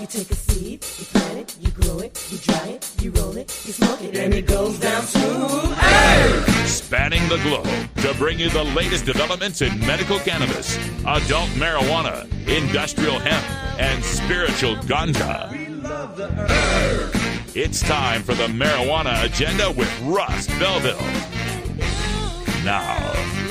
You take a seed, you plant it, you grow it, you dry it, you roll it, you smoke it, and it goes down smooth. Hey! Spanning the globe to bring you the latest developments in medical cannabis, adult marijuana, industrial hemp, and spiritual ganja. It's time for the Marijuana Agenda with Russ Belville. Now,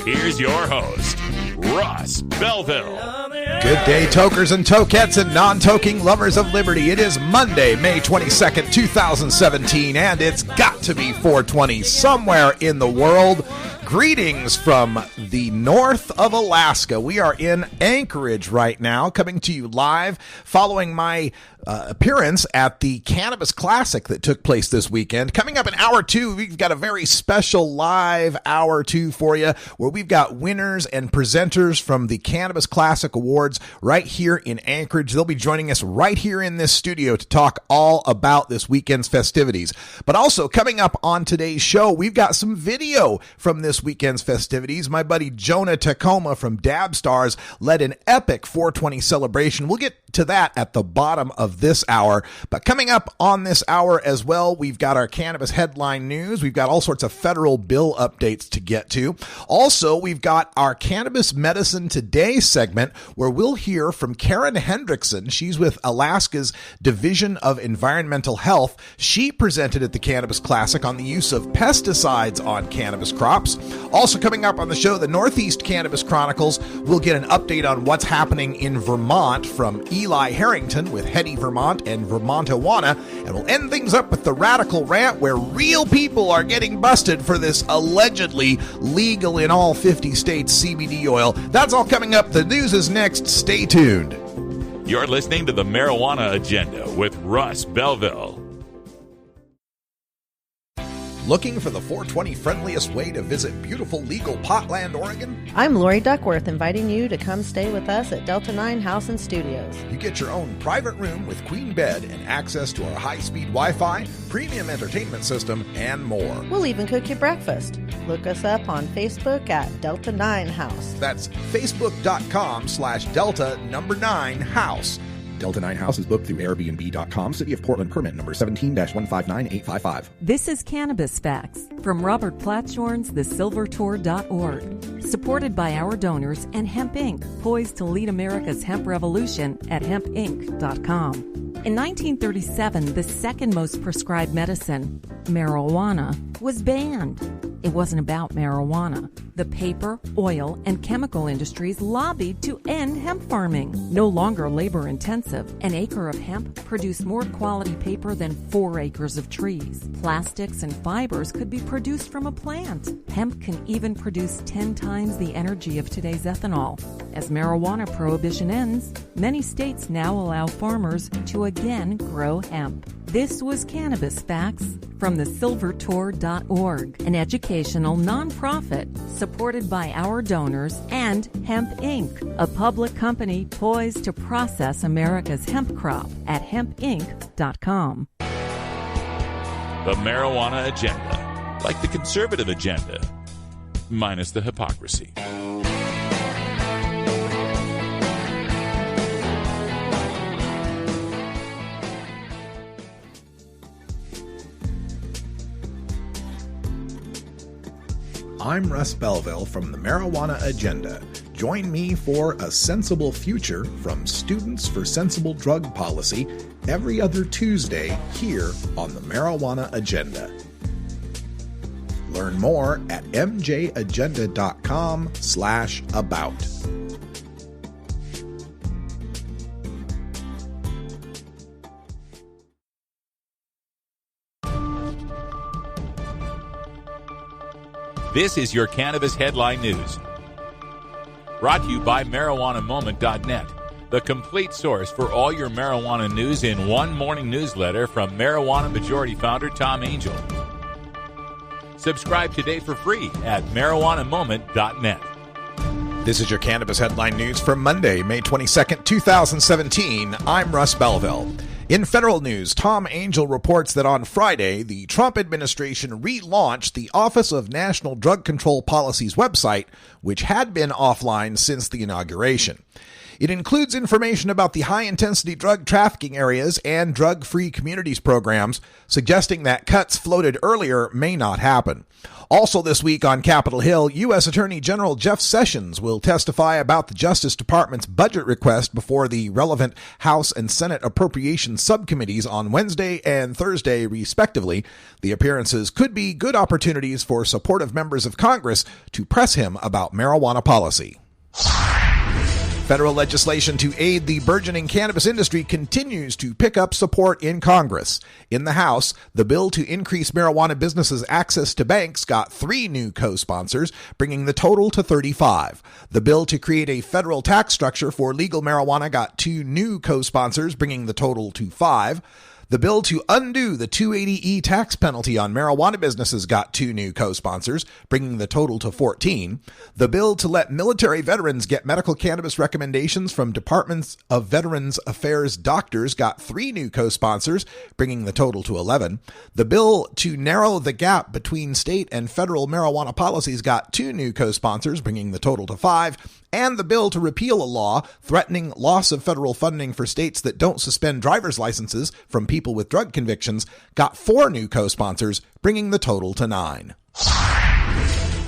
here's your host, Russ Belville. Good day, tokers and tokettes and non-toking lovers of liberty. It is Monday, May 22nd, 2017, and it's got to be 420 somewhere in the world. Greetings from the north of Alaska. We are in Anchorage right now, coming to you live following my appearance at the Cannabis Classic that took place this weekend. Coming up in hour two, we've got a very special live hour two for you, where we've got winners and presenters from the Cannabis Classic Awards right here in Anchorage. They'll be joining us right here in this studio to talk all about this weekend's festivities. But also coming up on today's show, we've got some video from this weekend's festivities. My buddy Jonah Tacoma from Dabstars led an epic 420 celebration. We'll get to that at the bottom of this hour. But coming up on this hour as well, we've got our cannabis headline news. We've got all sorts of federal bill updates to get to. Also, we've got our Cannabis Medicine Today segment, where we'll hear from Karin Hendrickson. She's with Alaska's Division of Environmental Health. She presented at the Cannabis Classic on the use of pesticides on cannabis crops. Also coming up on the show, the Northeast Cannabis Chronicles will get an update on what's happening in Vermont from Eli Harrington with Heady Vermont and Vermontawana, and we'll end things up with the Radical Rant, where real people are getting busted for this allegedly legal in all 50 states CBD oil. That's all coming up. The news is next. Stay tuned. You're listening to the Marijuana Agenda with Russ Belville. Looking for the 420 friendliest way to visit beautiful legal Potland, Oregon? I'm Lori Duckworth, inviting you to come stay with us at Delta 9 House and Studios. You get your own private room with queen bed and access to our high-speed Wi-Fi, premium entertainment system, and more. We'll even cook you breakfast. Look us up on Facebook at Delta 9 House. That's facebook.com/Delta9House. Delta 9 House is booked through Airbnb.com. City of Portland permit number 17-159855. This is Cannabis Facts from Robert Platshorn's TheSilverTour.org. Supported by our donors and Hemp Inc., poised to lead America's hemp revolution at hempinc.com. In 1937, the second most prescribed medicine, marijuana, was banned. It wasn't about marijuana. The paper, oil, and chemical industries lobbied to end hemp farming. No longer labor intensive, an acre of hemp produced more quality paper than 4 acres of trees. Plastics and fibers could be produced from a plant. Hemp can even produce 10 times the energy of today's ethanol. As marijuana prohibition ends, many states now allow farmers to again grow hemp. This was Cannabis Facts from TheSilverTour.org, an educational nonprofit supported by our donors and Hemp Inc., a public company poised to process America's hemp crop at hempinc.com. The Marijuana Agenda, like the conservative agenda, minus the hypocrisy. I'm Russ Belville from the Marijuana Agenda. Join me for A Sensible Future from Students for Sensible Drug Policy every other Tuesday here on the Marijuana Agenda. Learn more at mjagenda.com/about. This is your Cannabis Headline News. Brought to you by MarijuanaMoment.net, the complete source for all your marijuana news in one morning newsletter from Marijuana Majority Founder Tom Angel. Subscribe today for free at MarijuanaMoment.net. This is your Cannabis Headline News for Monday, May 22nd, 2017. I'm Russ Belville. In federal news, Tom Angel reports that on Friday, the Trump administration relaunched the Office of National Drug Control Policy's website, which had been offline since the inauguration. It includes information about the high-intensity drug trafficking areas and drug-free communities programs, suggesting that cuts floated earlier may not happen. Also this week on Capitol Hill, U.S. Attorney General Jeff Sessions will testify about the Justice Department's budget request before the relevant House and Senate appropriations subcommittees on Wednesday and Thursday, respectively. The appearances could be good opportunities for supportive members of Congress to press him about marijuana policy. Federal legislation to aid the burgeoning cannabis industry continues to pick up support in Congress. In the House, the bill to increase marijuana businesses' access to banks got 3 new co-sponsors, bringing the total to 35. The bill to create a federal tax structure for legal marijuana got 2 new co-sponsors, bringing the total to 5. The bill to undo the 280E tax penalty on marijuana businesses got 2 new co-sponsors, bringing the total to 14. The bill to let military veterans get medical cannabis recommendations from Departments of Veterans Affairs doctors got 3 new co-sponsors, bringing the total to 11. The bill to narrow the gap between state and federal marijuana policies got 2 new co-sponsors, bringing the total to 5. And the bill to repeal a law threatening loss of federal funding for states that don't suspend driver's licenses from people with drug convictions got 4 new co-sponsors, bringing the total to 9.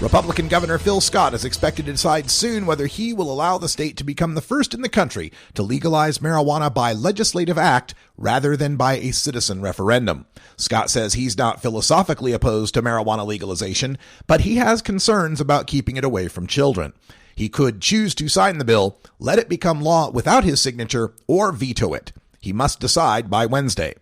Republican Governor Phil Scott is expected to decide soon whether he will allow the state to become the first in the country to legalize marijuana by legislative act rather than by a citizen referendum. Scott says he's not philosophically opposed to marijuana legalization, but he has concerns about keeping it away from children. He could choose to sign the bill, let it become law without his signature, or veto it. He must decide by Wednesday.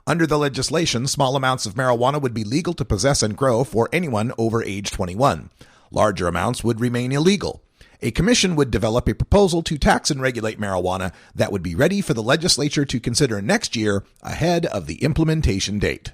Under the legislation, small amounts of marijuana would be legal to possess and grow for anyone over age 21. Larger amounts would remain illegal. A commission would develop a proposal to tax and regulate marijuana that would be ready for the legislature to consider next year ahead of the implementation date.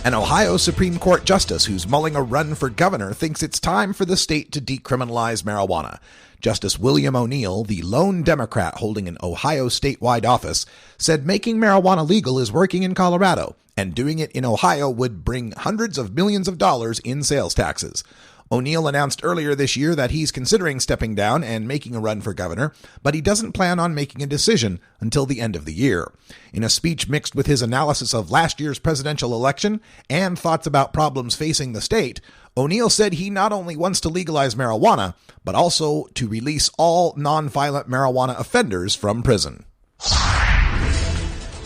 An Ohio Supreme Court justice who's mulling a run for governor thinks it's time for the state to decriminalize marijuana. Justice William O'Neill, the lone Democrat holding an Ohio statewide office, said making marijuana legal is working in Colorado, and doing it in Ohio would bring hundreds of millions of dollars in sales taxes. O'Neill announced earlier this year that he's considering stepping down and making a run for governor, but he doesn't plan on making a decision until the end of the year. In a speech mixed with his analysis of last year's presidential election and thoughts about problems facing the state, O'Neill said he not only wants to legalize marijuana, but also to release all nonviolent marijuana offenders from prison.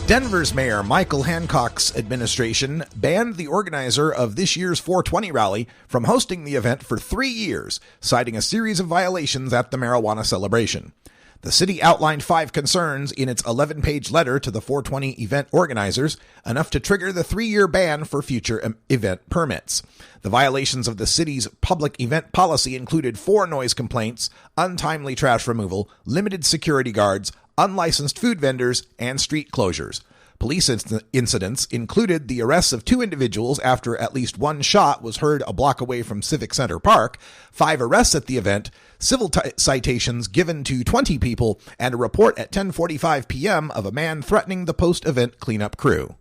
Denver's Mayor Michael Hancock's administration banned the organizer of this year's 420 rally from hosting the event for 3 years, citing a series of violations at the marijuana celebration. The city outlined 5 concerns in its 11-page letter to the 420 event organizers, enough to trigger the 3-year ban for future event permits. The violations of the city's public event policy included 4 noise complaints, untimely trash removal, limited security guards, unlicensed food vendors, and street closures. Police incidents included the arrests of 2 individuals after at least 1 shot was heard a block away from Civic Center Park, 5 arrests at the event, civil citations given to 20 people, and a report at 10:45 p.m. of a man threatening the post-event cleanup crew.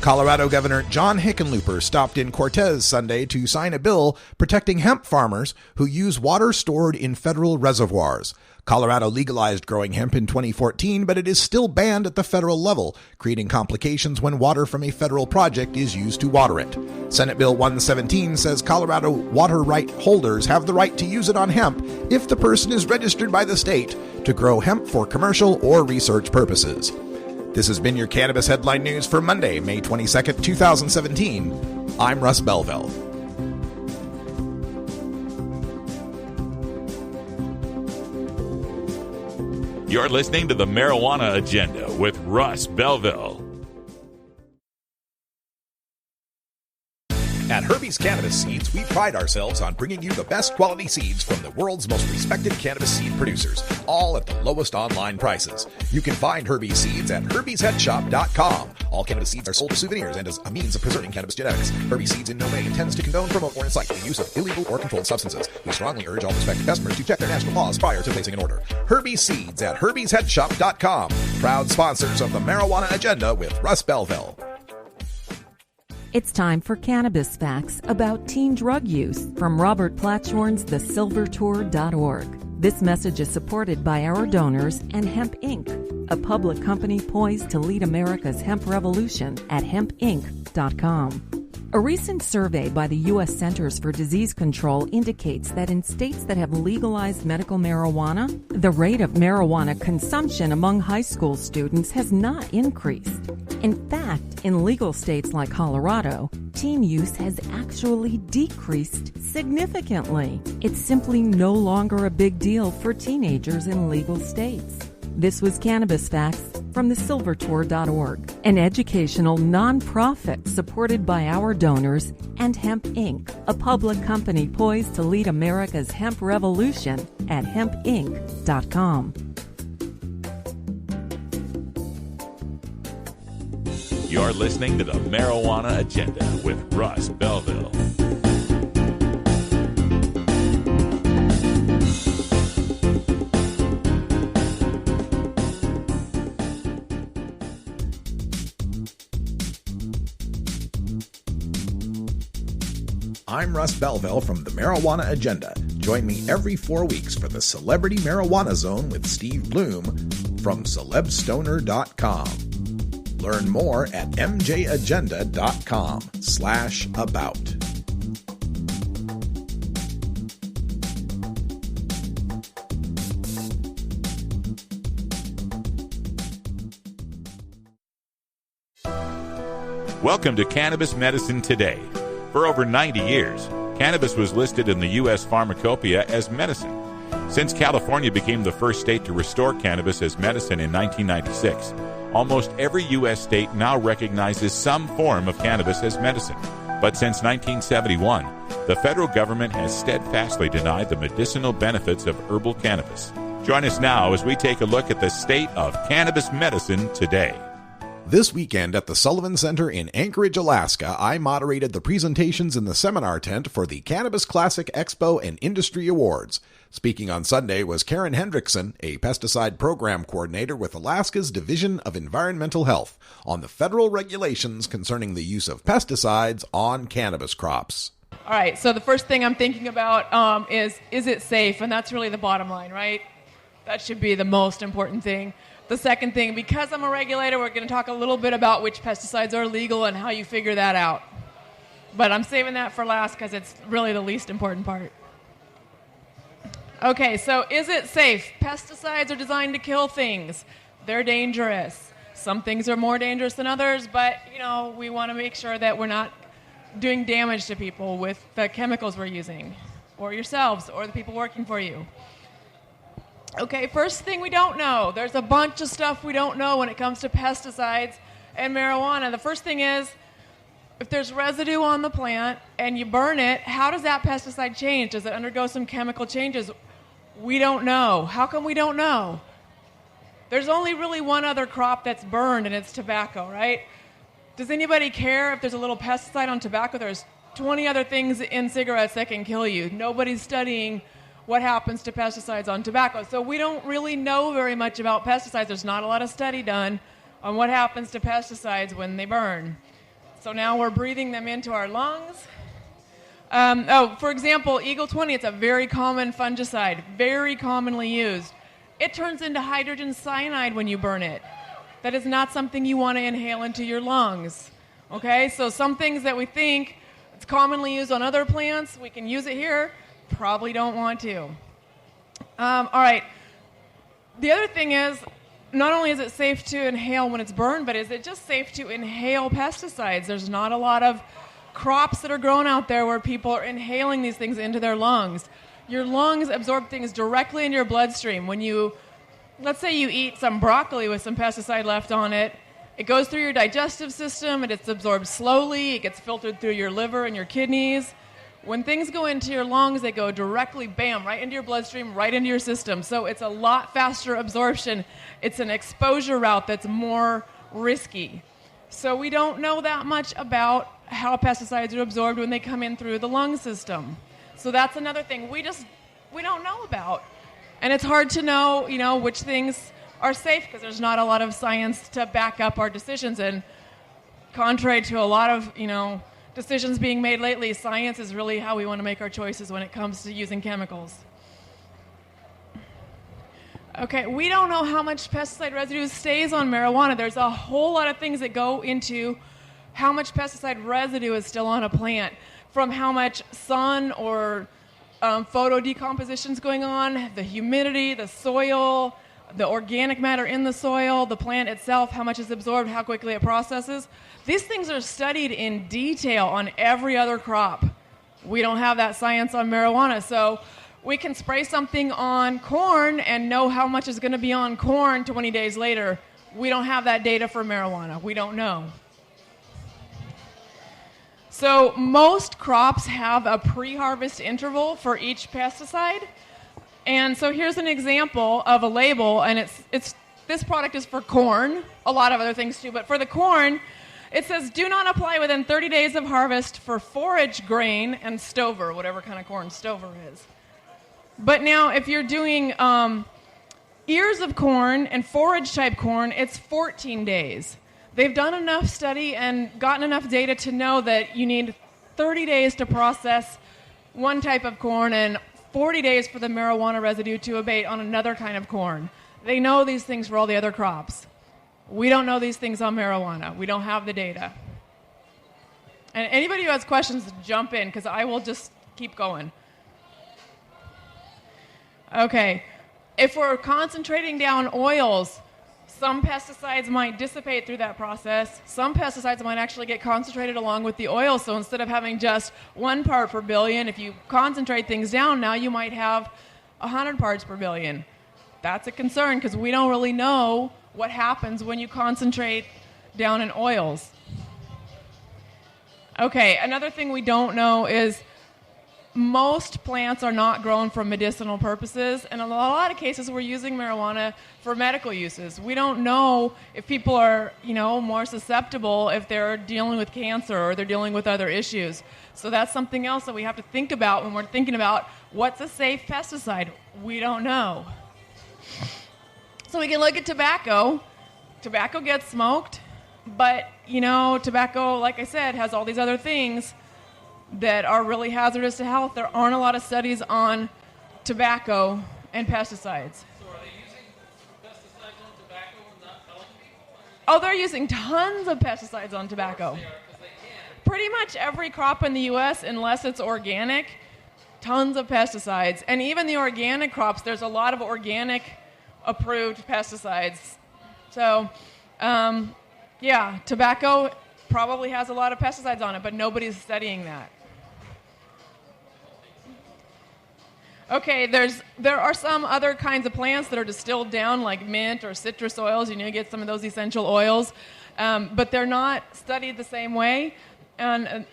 Colorado Governor John Hickenlooper stopped in Cortez Sunday to sign a bill protecting hemp farmers who use water stored in federal reservoirs. Colorado legalized growing hemp in 2014, but it is still banned at the federal level, creating complications when water from a federal project is used to water it. Senate Bill 117 says Colorado water right holders have the right to use it on hemp if the person is registered by the state to grow hemp for commercial or research purposes. This has been your Cannabis Headline News for Monday, May 22nd, 2017. I'm Russ Belville. You're listening to the Marijuana Agenda with Russ Belville. At Herbie's Cannabis Seeds, we pride ourselves on bringing you the best quality seeds from the world's most respected cannabis seed producers, all at the lowest online prices. You can find Herbie's Seeds at herbiesheadshop.com. All cannabis seeds are sold as souvenirs and as a means of preserving cannabis genetics. Herbie's Seeds in no way intends to condone, promote, or incite the use of illegal or controlled substances. We strongly urge all prospective customers to check their national laws prior to placing an order. Herbie's Seeds at herbiesheadshop.com. Proud sponsors of the Marijuana Agenda with Russ Belville. It's time for Cannabis Facts about teen drug use from Robert Platshorn's thesilvertour.org. This message is supported by our donors and Hemp Inc., a public company poised to lead America's hemp revolution at hempinc.com. A recent survey by the U.S. Centers for Disease Control indicates that in states that have legalized medical marijuana, the rate of marijuana consumption among high school students has not increased. In fact, in legal states like Colorado, teen use has actually decreased significantly. It's simply no longer a big deal for teenagers in legal states. This was Cannabis Facts from thesilvertour.org, an educational nonprofit supported by our donors and Hemp Inc., a public company poised to lead America's hemp revolution at hempinc.com. You're listening to the Marijuana Agenda with Russ Belville. I'm Russ Belville from the Marijuana Agenda. Join me every 4 weeks for the Celebrity Marijuana Zone with Steve Bloom from celebstoner.com. Learn more at mjagenda.com/about. Welcome to Cannabis Medicine Today. For over 90 years, cannabis was listed in the U.S. Pharmacopoeia as medicine. Since California became the first state to restore cannabis as medicine in 1996, almost every U.S. state now recognizes some form of cannabis as medicine. But since 1971, the federal government has steadfastly denied the medicinal benefits of herbal cannabis. Join us now as we take a look at the state of cannabis medicine today. This weekend at the Sullivan Center in Anchorage, Alaska, I moderated the presentations in the seminar tent for the Cannabis Classic Expo and Industry Awards. Speaking on Sunday was Karin Hendrickson, a pesticide program coordinator with Alaska's Division of Environmental Health, on the federal regulations concerning the use of pesticides on cannabis crops. All right, so the first thing I'm thinking about is it safe? And that's really the bottom line, right? That should be the most important thing. The second thing, because I'm a regulator, we're going to talk a little bit about which pesticides are legal and how you figure that out. But I'm saving that for last because it's really the least important part. Okay, so is it safe? Pesticides are designed to kill things. They're dangerous. Some things are more dangerous than others, but, we want to make sure that we're not doing damage to people with the chemicals we're using, or yourselves, or the people working for you. Okay, first thing we don't know. There's a bunch of stuff we don't know when it comes to pesticides and marijuana. The first thing is, if there's residue on the plant and you burn it, how does that pesticide change? Does it undergo some chemical changes? We don't know. How come we don't know? There's only really one other crop that's burned, and it's tobacco, right? Does anybody care if there's a little pesticide on tobacco? There's 20 other things in cigarettes that can kill you. Nobody's studying what happens to pesticides on tobacco. So we don't really know very much about pesticides. There's not a lot of study done on what happens to pesticides when they burn. So now we're breathing them into our lungs. For example, Eagle 20, it's a very common fungicide, very commonly used. It turns into hydrogen cyanide when you burn it. That is not something you want to inhale into your lungs. Okay, so some things that we think it's commonly used on other plants, we can use it here, probably don't want to. All right, the other thing is, not only is it safe to inhale when it's burned, but is it just safe to inhale pesticides? There's not a lot of crops that are grown out there where people are inhaling these things into their lungs. Your lungs absorb things directly in your bloodstream. When let's say you eat some broccoli with some pesticide left on it, it goes through your digestive system, and it's absorbed slowly, it gets filtered through your liver and your kidneys. When things go into your lungs, they go directly, bam, right into your bloodstream, right into your system. So it's a lot faster absorption. It's an exposure route that's more risky. So we don't know that much about how pesticides are absorbed when they come in through the lung system. So that's another thing we don't know about. And it's hard to know, which things are safe because there's not a lot of science to back up our decisions. And contrary to a lot of, decisions being made lately, science is really how we want to make our choices when it comes to using chemicals. Okay, we don't know how much pesticide residue stays on marijuana. There's a whole lot of things that go into how much pesticide residue is still on a plant, from how much sun or photo decomposition is going on, the humidity, the soil, the organic matter in the soil, the plant itself, how much is absorbed, how quickly it processes. These things are studied in detail on every other crop. We don't have that science on marijuana, so we can spray something on corn and know how much is going to be on corn 20 days later. We don't have that data for marijuana. We don't know. So most crops have a pre-harvest interval for each pesticide. And so here's an example of a label, and it's this product is for corn, a lot of other things too, but for the corn, it says, do not apply within 30 days of harvest for forage grain and stover, whatever kind of corn stover is. But now if you're doing ears of corn and forage type corn, it's 14 days. They've done enough study and gotten enough data to know that you need 30 days to process one type of corn and 40 days for the marijuana residue to abate on another kind of corn. They know these things for all the other crops. We don't know these things on marijuana. We don't have the data. And anybody who has questions, jump in, because I will just keep going. Okay, if we're concentrating down oils, some pesticides might dissipate through that process. Some pesticides might actually get concentrated along with the oil. So instead of having just 1 part per billion, if you concentrate things down, now you might have 100 parts per billion. That's a concern because we don't really know what happens when you concentrate down in oils. Okay, another thing we don't know is most plants are not grown for medicinal purposes, and in a lot of cases we're using marijuana for medical uses. We don't know if people are, more susceptible if they're dealing with cancer or they're dealing with other issues. So that's something else that we have to think about when we're thinking about what's a safe pesticide. We don't know. So we can look at tobacco. Tobacco gets smoked, but, tobacco, like I said, has all these other things that are really hazardous to health. There aren't a lot of studies on tobacco and pesticides. So are they using pesticides on tobacco and not telling people? Oh, they're using tons of pesticides on tobacco. They are, 'cause they can. Pretty much every crop in the U.S., unless it's organic, tons of pesticides. And even the organic crops, there's a lot of organic approved pesticides. So, tobacco probably has a lot of pesticides on it, but nobody's studying that. Okay, there are some other kinds of plants that are distilled down, like mint or citrus oils. You get some of those essential oils, but they're not studied the same way. And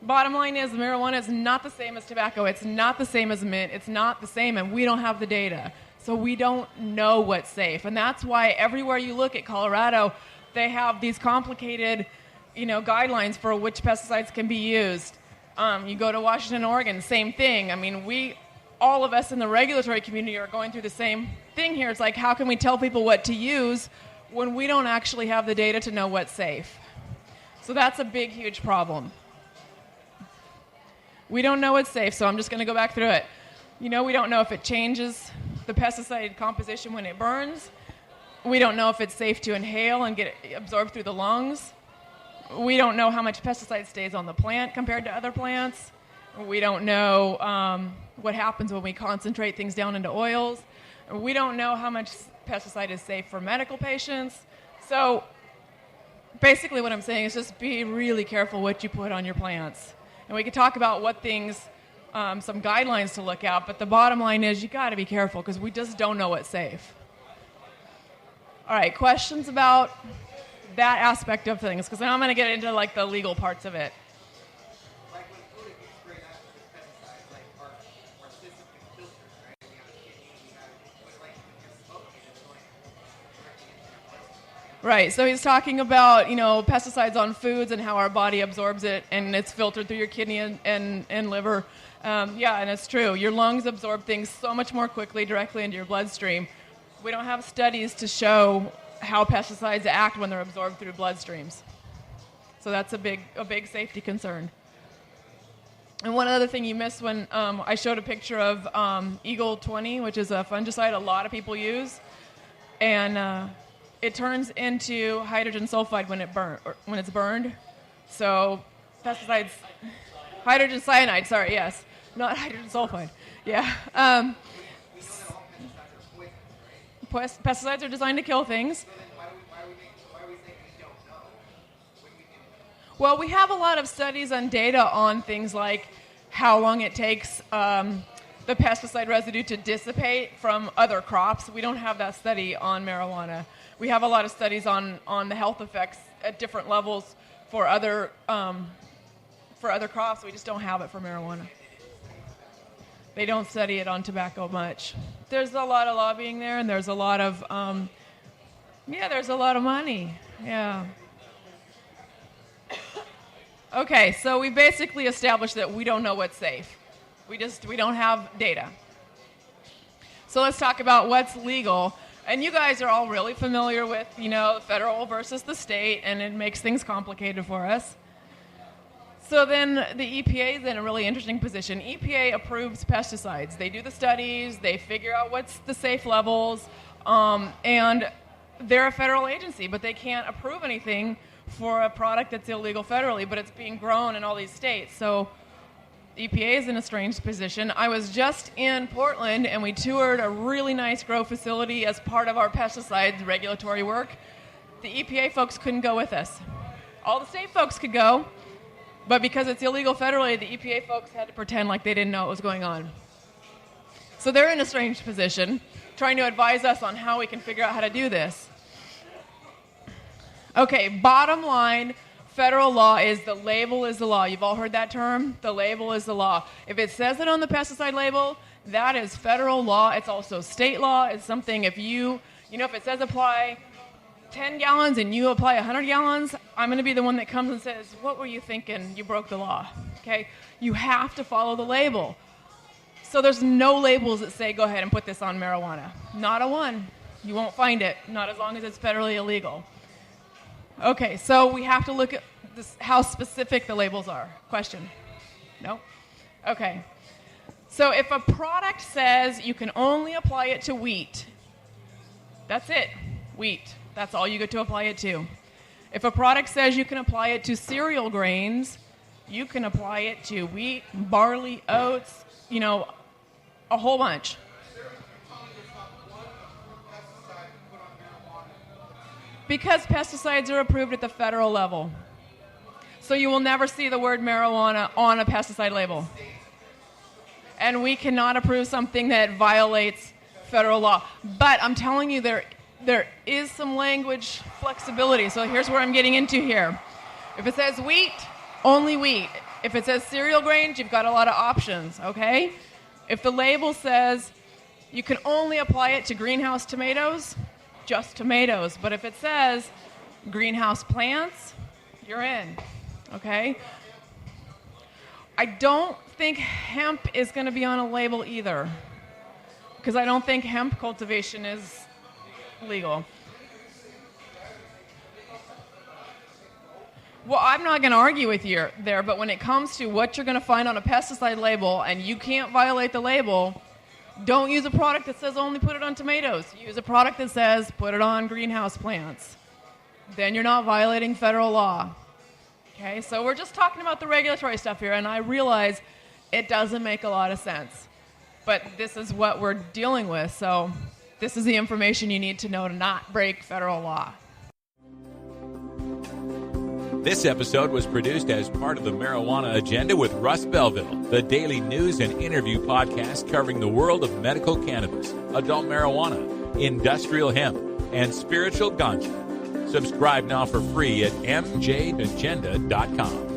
bottom line is marijuana is not the same as tobacco. It's not the same as mint. It's not the same, and we don't have the data, so we don't know what's safe. And that's why everywhere you look at Colorado, they have these complicated, guidelines for which pesticides can be used. You go to Washington, Oregon, same thing. I mean, all of us in the regulatory community are going through the same thing here. It's like, how can we tell people what to use when we don't actually have the data to know what's safe? So that's a big, huge problem. We don't know what's safe, so I'm just going to go back through it. We don't know if it changes the pesticide composition when it burns. We don't know if it's safe to inhale and get absorbed through the lungs. We don't know how much pesticide stays on the plant compared to other plants. We don't know what happens when we concentrate things down into oils. We don't know how much pesticide is safe for medical patients. So basically what I'm saying is just be really careful what you put on your plants. And we could talk about what things, some guidelines to look at, but the bottom line is you got to be careful because we just don't know what's safe. All right, questions about that aspect of things? Because now I'm going to get into the legal parts of it. Like when food gets sprayed out with pesticides, like our specific filters, right? You have a kidney, but like when you're smoking, it's going directly into your bloodstream. Right, so he's talking about, pesticides on foods and how our body absorbs it, and it's filtered through your kidney and liver. And it's true. Your lungs absorb things so much more quickly directly into your bloodstream. We don't have studies to show how pesticides act when they're absorbed through bloodstreams. So that's a big safety concern. And one other thing you missed when I showed a picture of Eagle 20, which is a fungicide a lot of people use, and it turns into hydrogen sulfide when it's burned. So pesticides, hydrogen cyanide. Sorry, yes, not hydrogen sulfide. Yeah. Pesticides are designed to kill things. Well, we have a lot of studies and data on things like how long it takes the pesticide residue to dissipate from other crops. We don't have that study on marijuana. We have a lot of studies on the health effects at different levels for other crops. We just don't have it for marijuana. They don't study it on tobacco much. There's a lot of lobbying there, and there's a lot of there's a lot of money. Yeah. Okay, so we basically established that we don't know what's safe. We don't have data. So let's talk about what's legal. And you guys are all really familiar with, the federal versus the state, and it makes things complicated for us. So then the EPA is in a really interesting position. EPA approves pesticides. They do the studies, they figure out what's the safe levels, and they're a federal agency, but they can't approve anything for a product that's illegal federally, but it's being grown in all these states. So EPA is in a strange position. I was just in Portland, and we toured a really nice grow facility as part of our pesticides regulatory work. The EPA folks couldn't go with us. All the state folks could go, but because it's illegal federally, the EPA folks had to pretend like they didn't know what was going on. So they're in a strange position, trying to advise us on how we can figure out how to do this. Okay, bottom line, federal law is the label is the law. You've all heard that term? The label is the law. If it says it on the pesticide label, that is federal law. It's also state law. It's something if if it says apply 10 gallons and you apply 100 gallons, I'm going to be the one that comes and says, what were you thinking? You broke the law. Okay? You have to follow the label. So there's no labels that say, go ahead and put this on marijuana. Not a one. You won't find it, not as long as it's federally illegal. Okay, so we have to look at this, how specific the labels are. Question? No? Okay. So if a product says you can only apply it to wheat, that's it, wheat. That's all you get to apply it to. If a product says you can apply it to cereal grains, you can apply it to wheat, barley, oats, a whole bunch. Because pesticides are approved at the federal level. So you will never see the word marijuana on a pesticide label. And we cannot approve something that violates federal law. But I'm telling you, there is some language flexibility. So here's where I'm getting into here. If it says wheat, only wheat. If it says cereal grains, you've got a lot of options, okay? If the label says you can only apply it to greenhouse tomatoes, just tomatoes. But if it says greenhouse plants, you're in, okay? I don't think hemp is going to be on a label either, because I don't think hemp cultivation is legal. Well, I'm not going to argue with you there, but when it comes to what you're going to find on a pesticide label and you can't violate the label, don't use a product that says only put it on tomatoes. Use a product that says put it on greenhouse plants. Then you're not violating federal law. Okay, so we're just talking about the regulatory stuff here, and I realize it doesn't make a lot of sense. But this is what we're dealing with, so this is the information you need to know to not break federal law. This episode was produced as part of the Marijuana Agenda with Russ Belville, the daily news and interview podcast covering the world of medical cannabis, adult marijuana, industrial hemp, and spiritual ganja. Subscribe now for free at mjagenda.com.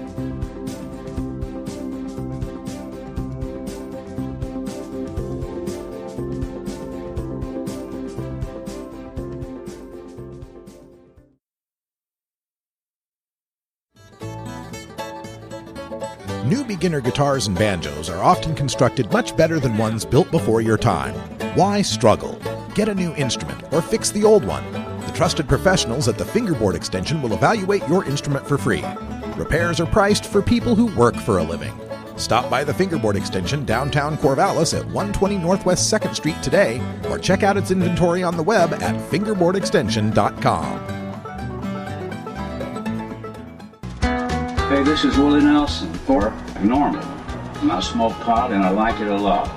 New beginner guitars and banjos are often constructed much better than ones built before your time. Why struggle? Get a new instrument or fix the old one. The trusted professionals at the Fingerboard Extension will evaluate your instrument for free. Repairs are priced for people who work for a living. Stop by the Fingerboard Extension downtown Corvallis at 120 Northwest 2nd Street today, or check out its inventory on the web at fingerboardextension.com. Hey, this is Willie Nelson for Normal. And I smoke pot and I like it a lot.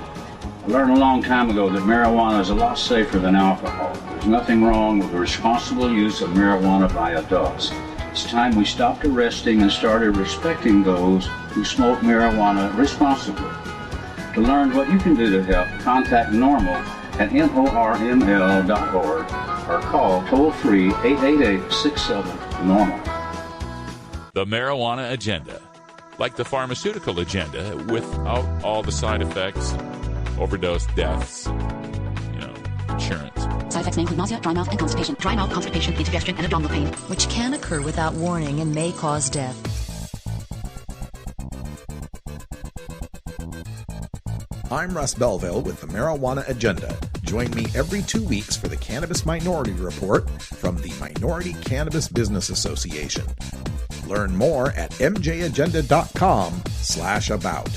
I learned a long time ago that marijuana is a lot safer than alcohol. There's nothing wrong with the responsible use of marijuana by adults. It's time we stopped arresting and started respecting those who smoke marijuana responsibly. To learn what you can do to help, contact NORML at NORML.org or call toll-free 888-67-NORMAL. The marijuana agenda, like the pharmaceutical agenda, without all the side effects, overdose deaths, insurance. Side effects may include nausea, dry mouth, and constipation. Dry mouth, constipation, indigestion, and abdominal pain, which can occur without warning and may cause death. I'm Russ Belville with the Marijuana Agenda. Join me every 2 weeks for the Cannabis Minority Report from the Minority Cannabis Business Association. Learn more at mjagenda.com/about.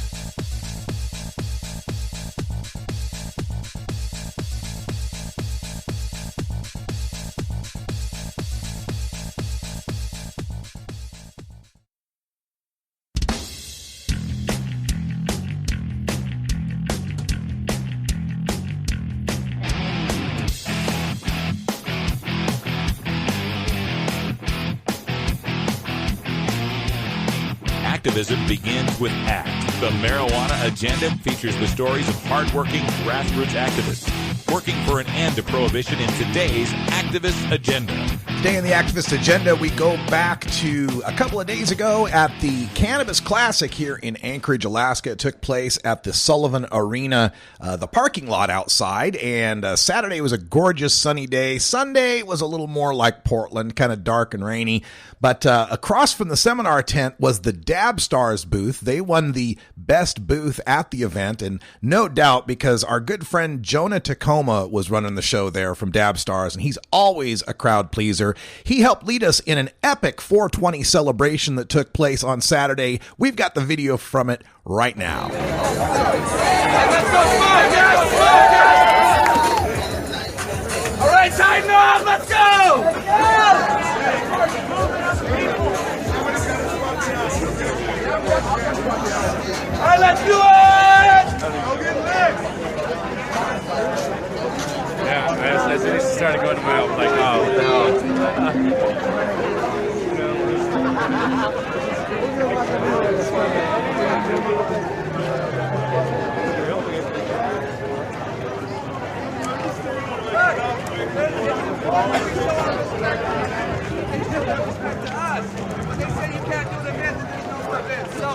Activism begins with ACT. The Marijuana Agenda features the stories of hardworking grassroots activists working for an end to prohibition in today's activist agenda. Today in the Activist Agenda, we go back to a couple of days ago at the Cannabis Classic here in Anchorage, Alaska. It took place at the Sullivan Arena, the parking lot outside, and Saturday was a gorgeous sunny day. Sunday was a little more like Portland, kind of dark and rainy. But across from the seminar tent was the Dabstars booth. They won the best booth at the event, and no doubt because our good friend Jonah Tacoma was running the show there from Dabstars, and he's always a crowd pleaser. He helped lead us in an epic 420 celebration that took place on Saturday. We've got the video from it right now. All right, tighten up, let's go! All right, let's do it! Yeah, as it started going to my mouth, like, oh, what the hell? They say you can't do the event if there's no event. So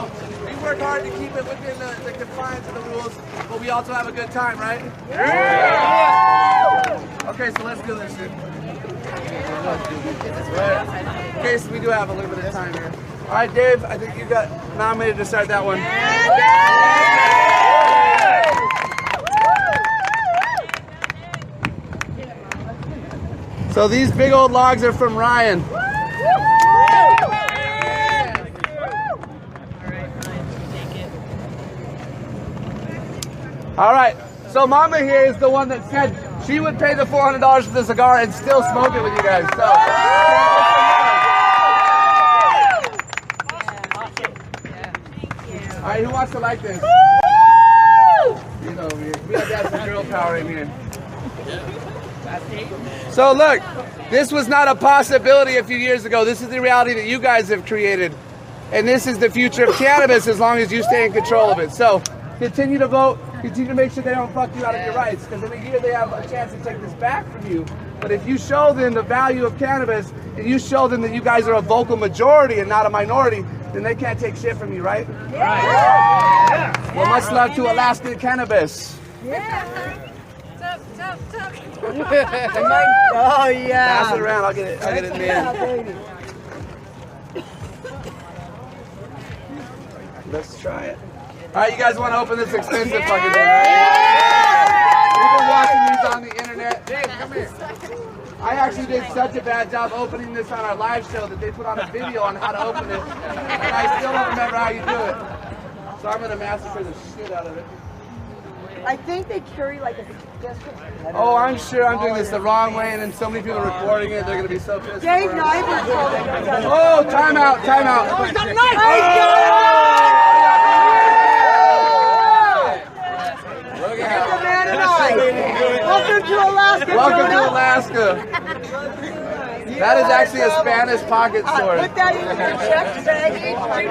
we work hard to keep it within the confines of the rules, but we also have a good time, right? Yeah! Okay, so let's do this, dude. Okay, so we do have a little bit of time here. All right, Dave, I think you got nominated to start that one. So these big old logs are from Ryan. All right, so Mama here is the one that said she would pay the $400 for the cigar and still smoke it with you guys. So, all right, who wants to like this? You know, we got some girl power in here. So look, this was not a possibility a few years ago. This is the reality that you guys have created. And this is the future of cannabis as long as you stay in control of it. So continue to vote. Continue to make sure they don't fuck you out of your rights. Because in a year they have a chance to take this back from you. But if you show them the value of cannabis and you show them that you guys are a vocal majority and not a minority, then they can't take shit from you, right? Yeah. Well, much love to Alaskan cannabis. Yeah. Tough. Oh yeah. Pass it around. I'll get it in there. Let's try it. All right, you guys want to open this expensive fucking thing, right? We've been watching these on the internet. Dave, come here. I actually did such a bad job opening this on our live show that they put on a video on how to open it, and I still don't remember how you do it. So I'm gonna massacre the shit out of it. I think they carry like a different. Oh, I'm sure I'm doing this the wrong way, and then so many people are recording it. They're gonna be so pissed. Dave Nyberg told me. Oh, time out. Oh, he's got a knife! Look at the man and I. Welcome to Alaska. Welcome Jonah. to Alaska. That is actually a Spanish pocket sword. Put that in your check bag. Do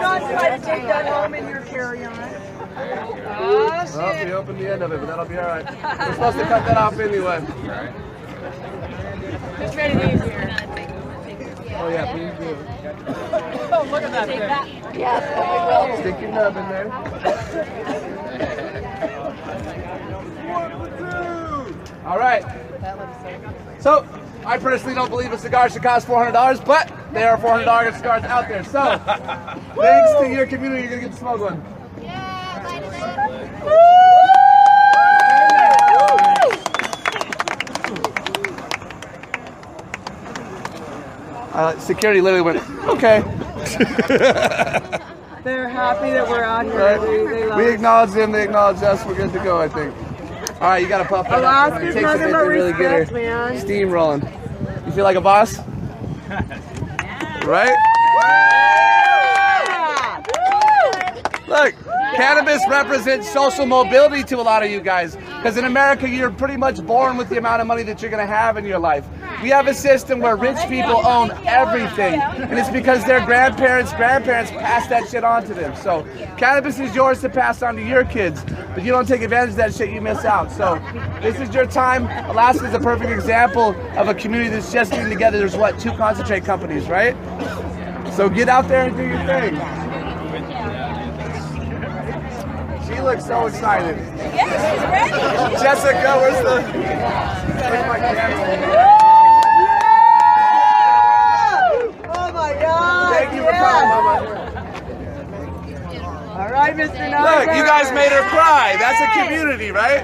not try to take that home in your carry-on. Oh, shit. Well, we opened the end of it, but that'll be all right. We're supposed to cut that off anyway. Just made it easier. Oh, yeah, please do. Oh, look at that thing. Yes, we will. Stick your nub in there. All right. So, I personally don't believe a cigar should cost $400, but there are $400 cigars out there. So, thanks to your community, you're going to get to smoke one. Security literally went, okay. They're happy that we're out here. Right. They love We us. acknowledge them, they acknowledge us. We're good to go, I think. All right, you got to puff that up. Alaska's It takes a nothing bit but to really get respect, her man. steam rolling. You feel like a boss? Right? Look, cannabis represents social mobility to a lot of you guys. Because in America, you're pretty much born with the amount of money that you're going to have in your life. We have a system where rich people own everything. And it's because their grandparents passed that shit on to them. So cannabis is yours to pass on to your kids. But you don't take advantage of that shit, you miss out. So this is your time. Alaska is a perfect example of a community that's just getting together. There's what, 2 concentrate companies, right? So get out there and do your thing. She looks so excited. Yeah, she's ready. Jessica, where's my camera? Oh my God. Thank you for coming, Mama. All right, Mr. Nyberg. Look, you guys made her cry. That's a community, right?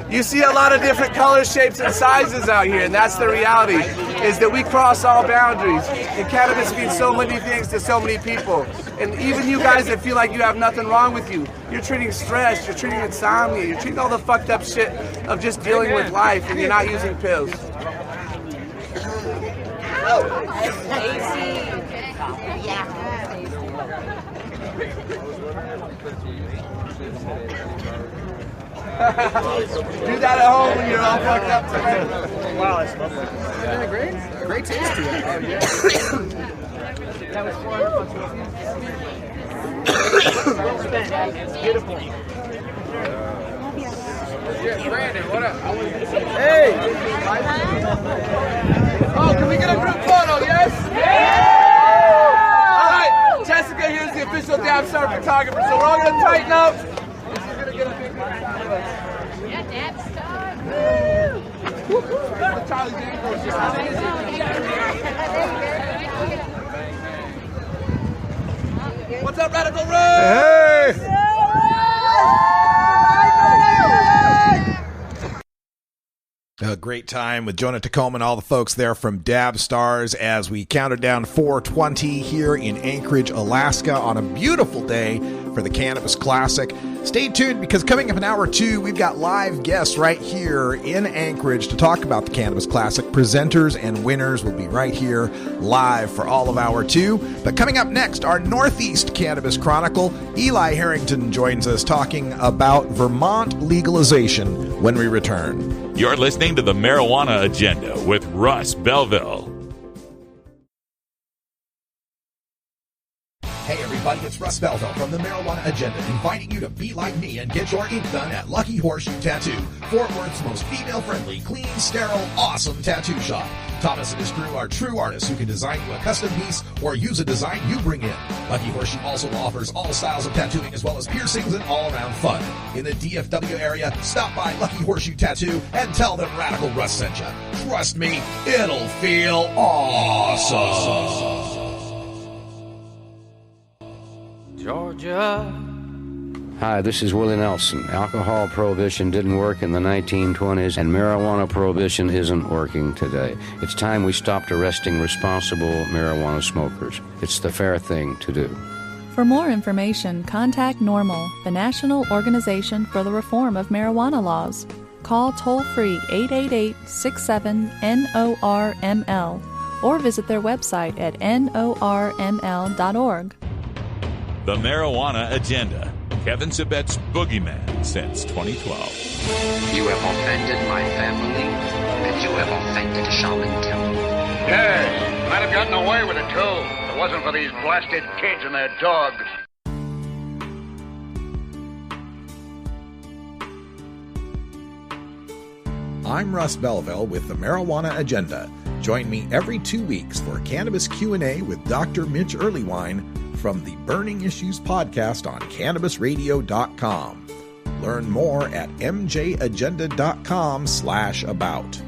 You see a lot of different colors, shapes, and sizes out here, and that's the reality, is that we cross all boundaries. And cannabis means so many things to so many people. And even you guys that feel like you have nothing wrong with you, you're treating stress, you're treating insomnia, you're treating all the fucked up shit of just dealing with life, and you're not using pills. Do that at home when you're all fucked up tonight. Wow, that's lovely. Yeah, great taste to it. Oh, yeah. That was $400. Beautiful. Yeah, Brandon, what up? Hey! Oh, can we get a group photo, yes? All right, Jessica here's the official Dabstar photographer, so we're all going to tighten up. This is going to get a big one. Yeah, Dabstars. What's up, Radical Road? Hey! A great time with Jonah, Tacoma, and all the folks there from Dabstars as we counted down 420 here in Anchorage, Alaska on a beautiful day for the Cannabis Classic. Stay tuned because coming up in hour 2, we've got live guests right here in Anchorage to talk about the Cannabis Classic. Presenters and winners will be right here live for all of hour 2. But coming up next, our Northeast Cannabis Chronicle, Eli Harrington joins us talking about Vermont legalization when we return. You're listening to the Marijuana Agenda with Russ Belville. Hey everybody, it's Russ Belville from the Marijuana Agenda, inviting you to be like me and get your ink done at Lucky Horseshoe Tattoo, Fort Worth's most female-friendly, clean, sterile, awesome tattoo shop. Thomas and his crew are true artists who can design you a custom piece or use a design you bring in. Lucky Horseshoe also offers all styles of tattooing as well as piercings and all-around fun. In the DFW area, stop by Lucky Horseshoe Tattoo and tell them Radical Russ sent you. Trust me, it'll feel awesome. Georgia. Hi, this is Willie Nelson. Alcohol prohibition didn't work in the 1920s, and marijuana prohibition isn't working today. It's time we stopped arresting responsible marijuana smokers. It's the fair thing to do. For more information, contact NORML, the National Organization for the Reform of Marijuana Laws. Call toll-free 888-67-NORML or visit their website at norml.org. The Marijuana Agenda. Kevin Sabet's boogeyman since 2012. You have offended my family, and you have offended Shaman Temple. Yes, might have gotten away with it, too. If it wasn't for these blasted kids and their dogs. I'm Russ Belville with the Marijuana Agenda. Join me every 2 weeks for Cannabis Q&A with Dr. Mitch Earlywine from the Burning Issues podcast on CannabisRadio.com. Learn more at mjagenda.com/about.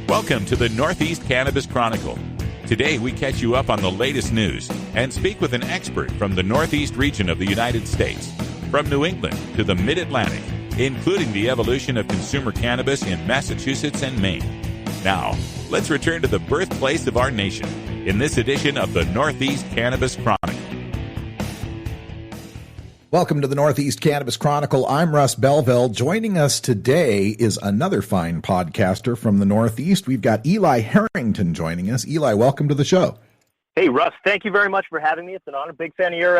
Welcome to the Northeast Cannabis Chronicle. Today we catch you up on the latest news and speak with an expert from the Northeast region of the United States, from New England to the Mid-Atlantic, including the evolution of consumer cannabis in Massachusetts and Maine. Now, let's return to the birthplace of our nation in this edition of the Northeast Cannabis Chronicle. Welcome to the Northeast Cannabis Chronicle. I'm Russ Belville. Joining us today is another fine podcaster from the Northeast. We've got Eli Harrington joining us. Eli, welcome to the show. Hey, Russ. Thank you very much for having me. It's an honor. Big fan of your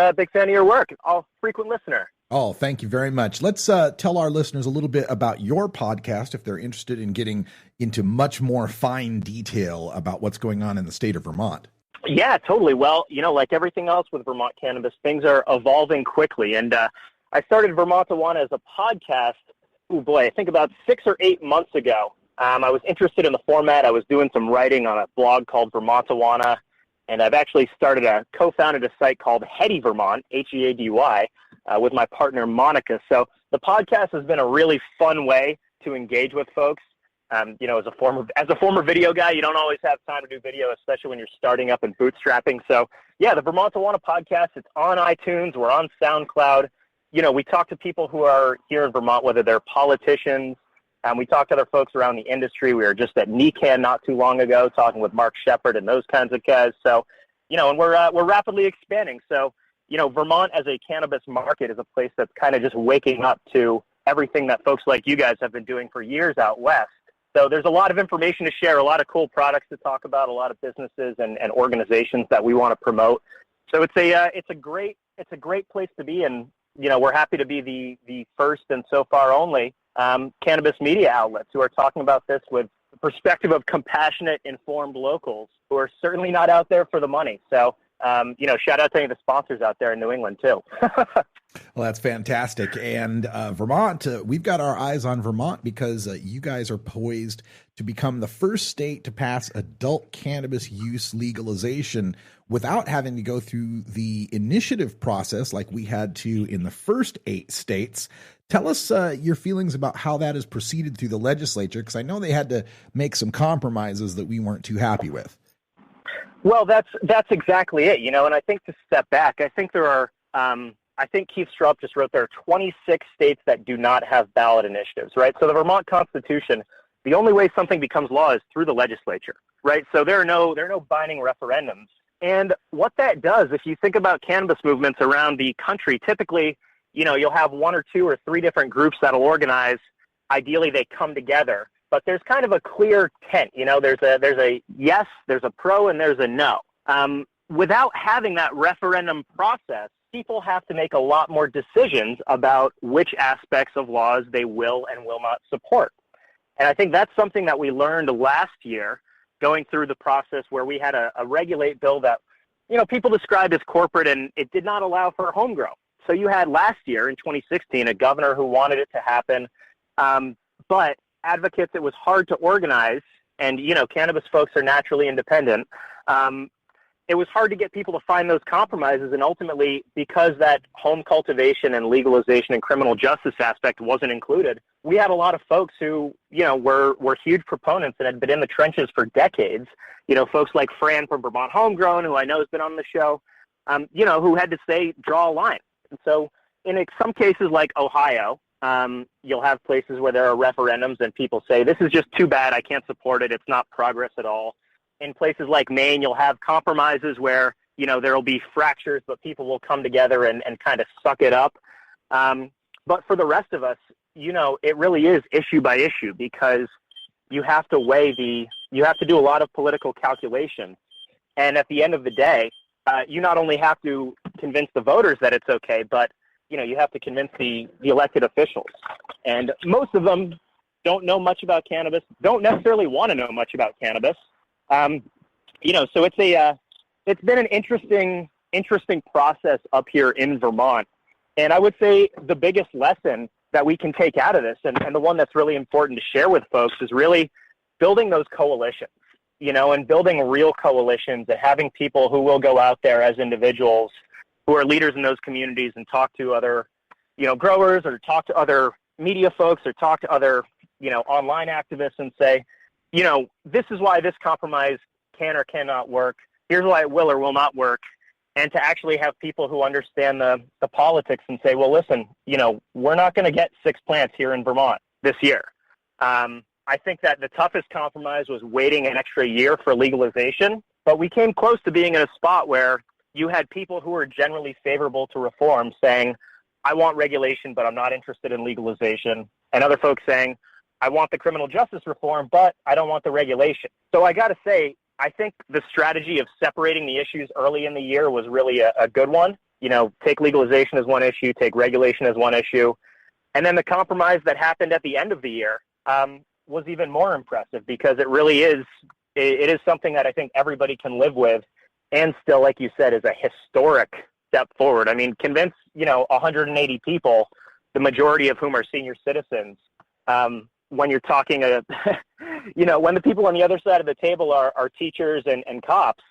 work. All frequent listener. Oh, thank you very much. Let's tell our listeners a little bit about your podcast if they're interested in getting into much more fine detail about what's going on in the state of Vermont. Yeah, totally. Well, like everything else with Vermont cannabis, things are evolving quickly. And I started Vermontawana as a podcast, I think about 6 or 8 months ago. I was interested in the format. I was doing some writing on a blog called Vermontawana, and I've actually co-founded a site called Heady Vermont, Heady, with my partner Monica. So the podcast has been a really fun way to engage with folks. As a former video guy, you don't always have time to do video, especially when you're starting up and bootstrapping. So, yeah, the Vermontawana podcast, it's on iTunes. We're on SoundCloud. We talk to people who are here in Vermont, whether they're politicians. We talk to other folks around the industry. We were just at NECAN not too long ago talking with Mark Shepard and those kinds of guys. So, and we're rapidly expanding. So, Vermont as a cannabis market is a place that's kind of just waking up to everything that folks like you guys have been doing for years out west. So there's a lot of information to share, a lot of cool products to talk about, a lot of businesses and organizations that we want to promote. So it's a great place to be, and we're happy to be the first and so far only cannabis media outlets who are talking about this with the perspective of compassionate, informed locals who are certainly not out there for the money. So shout out to any of the sponsors out there in New England too. Well, that's fantastic. And Vermont, we've got our eyes on Vermont because you guys are poised to become the first state to pass adult cannabis use legalization without having to go through the initiative process like we had to in the first 8 states. Tell us your feelings about how that has proceeded through the legislature, because I know they had to make some compromises that we weren't too happy with. Well, that's exactly it, and I think to step back, I think there are I think Keith Straub just wrote there are 26 states that do not have ballot initiatives, right? So the Vermont Constitution, the only way something becomes law is through the legislature, right? So there are no binding referendums. And what that does, if you think about cannabis movements around the country, typically, you'll have 1 or 2 or 3 different groups that'll organize. Ideally, they come together, but there's kind of a clear tent. There's a yes, there's a pro, and there's a no. Without having that referendum process, people have to make a lot more decisions about which aspects of laws they will and will not support. And I think that's something that we learned last year going through the process where we had a regulate bill that, people described as corporate, and it did not allow for homegrown. So you had last year in 2016 a governor who wanted it to happen, but advocates, it was hard to organize, and, cannabis folks are naturally independent. It was hard to get people to find those compromises, and ultimately, because that home cultivation and legalization and criminal justice aspect wasn't included, we had a lot of folks who, were huge proponents and had been in the trenches for decades. Folks like Fran from Vermont Homegrown, who I know has been on the show, who had to say, draw a line. And so in some cases like Ohio, you'll have places where there are referendums and people say, this is just too bad, I can't support it, it's not progress at all. In places like Maine, you'll have compromises where, there will be fractures, but people will come together and kind of suck it up. But for the rest of us, it really is issue by issue, because you have to you have to do a lot of political calculation. And at the end of the day, you not only have to convince the voters that it's okay, but, you have to convince the elected officials. And most of them don't know much about cannabis, don't necessarily want to know much about cannabis. So it's been an interesting process up here in Vermont. And I would say the biggest lesson that we can take out of this, and the one that's really important to share with folks, is really building those coalitions, and building real coalitions and having people who will go out there as individuals who are leaders in those communities and talk to other, growers, or talk to other media folks, or talk to other, online activists and say, this is why this compromise can or cannot work. Here's why it will or will not work. And to actually have people who understand the politics and say, well, listen, we're not going to get 6 plants here in Vermont this year. I think that the toughest compromise was waiting an extra year for legalization, but we came close to being in a spot where you had people who were generally favorable to reform saying, I want regulation, but I'm not interested in legalization. And other folks saying, I want the criminal justice reform, but I don't want the regulation. So I got to say, I think the strategy of separating the issues early in the year was really a good one. Take legalization as one issue, take regulation as one issue. And then the compromise that happened at the end of the year was even more impressive, because it really is, it is something that I think everybody can live with, and still, like you said, is a historic step forward. I mean, convince, 180 people, the majority of whom are senior citizens, when you're talking, when the people on the other side of the table are teachers and cops,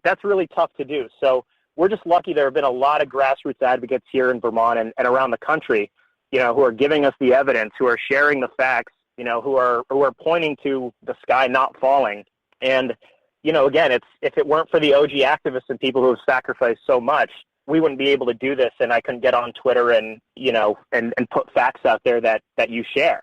that's really tough to do. So we're just lucky there have been a lot of grassroots advocates here in Vermont and around the country, who are giving us the evidence, who are sharing the facts, who are pointing to the sky not falling. And, again, if it weren't for the OG activists and people who have sacrificed so much, we wouldn't be able to do this, and I couldn't get on Twitter and put facts out there that you share.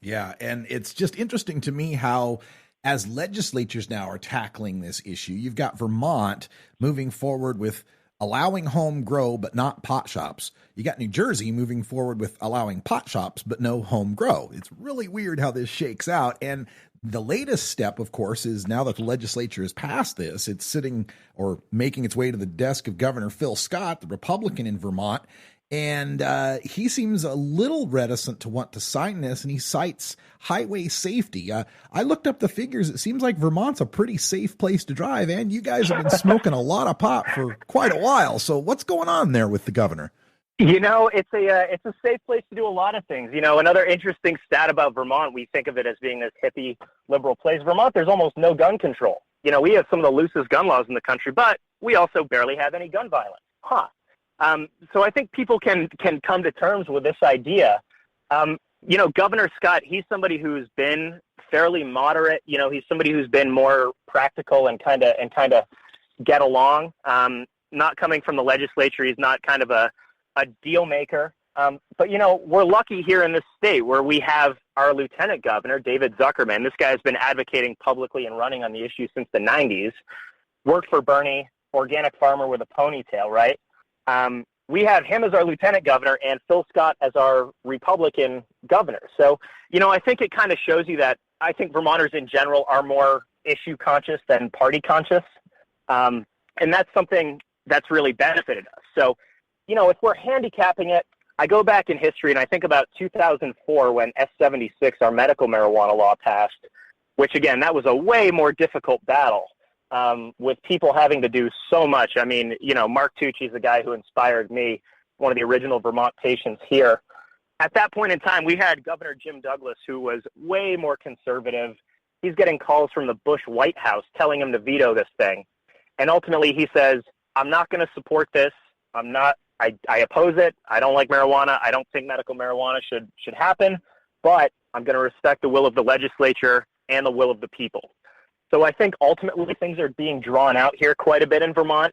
Yeah, and it's just interesting to me how, as legislatures now are tackling this issue, you've got Vermont moving forward with allowing home grow but not pot shops. You got New Jersey moving forward with allowing pot shops but no home grow. It's really weird how this shakes out. And the latest step, of course, is now that the legislature has passed this, it's sitting or making its way to the desk of Governor Phil Scott, the Republican in Vermont. And he seems a little reticent to want to sign this, and he cites highway safety. I looked up the figures. It seems like Vermont's a pretty safe place to drive, and you guys have been smoking a lot of pot for quite a while. So what's going on there with the governor? It's a safe place to do a lot of things. Another interesting stat about Vermont, we think of it as being this hippie liberal place. Vermont, there's almost no gun control. We have some of the loosest gun laws in the country, but we also barely have any gun violence. So I think people can come to terms with this idea. Governor Scott, he's somebody who's been fairly moderate. He's somebody who's been more practical and kind of get along. Not coming from the legislature, he's not kind of a deal maker. But we're lucky here in this state where we have our lieutenant governor, David Zuckerman. This guy has been advocating publicly and running on the issue since the 90s. Worked for Bernie, organic farmer with a ponytail, right? We have him as our lieutenant governor and Phil Scott as our Republican governor. So, I think it kind of shows you that I think Vermonters in general are more issue conscious than party conscious. And that's something that's really benefited us. So, if we're handicapping it, I go back in history and I think about 2004 when S76, our medical marijuana law, passed, which again, that was a way more difficult battle. With people having to do so much. I mean, Mark Tucci is the guy who inspired me, one of the original Vermont patients here. At that point in time, we had Governor Jim Douglas, who was way more conservative. He's getting calls from the Bush White House telling him to veto this thing. And ultimately he says, I'm not going to support this. I oppose it. I don't like marijuana. I don't think medical marijuana should happen, but I'm going to respect the will of the legislature and the will of the people. So I think ultimately things are being drawn out here quite a bit in Vermont.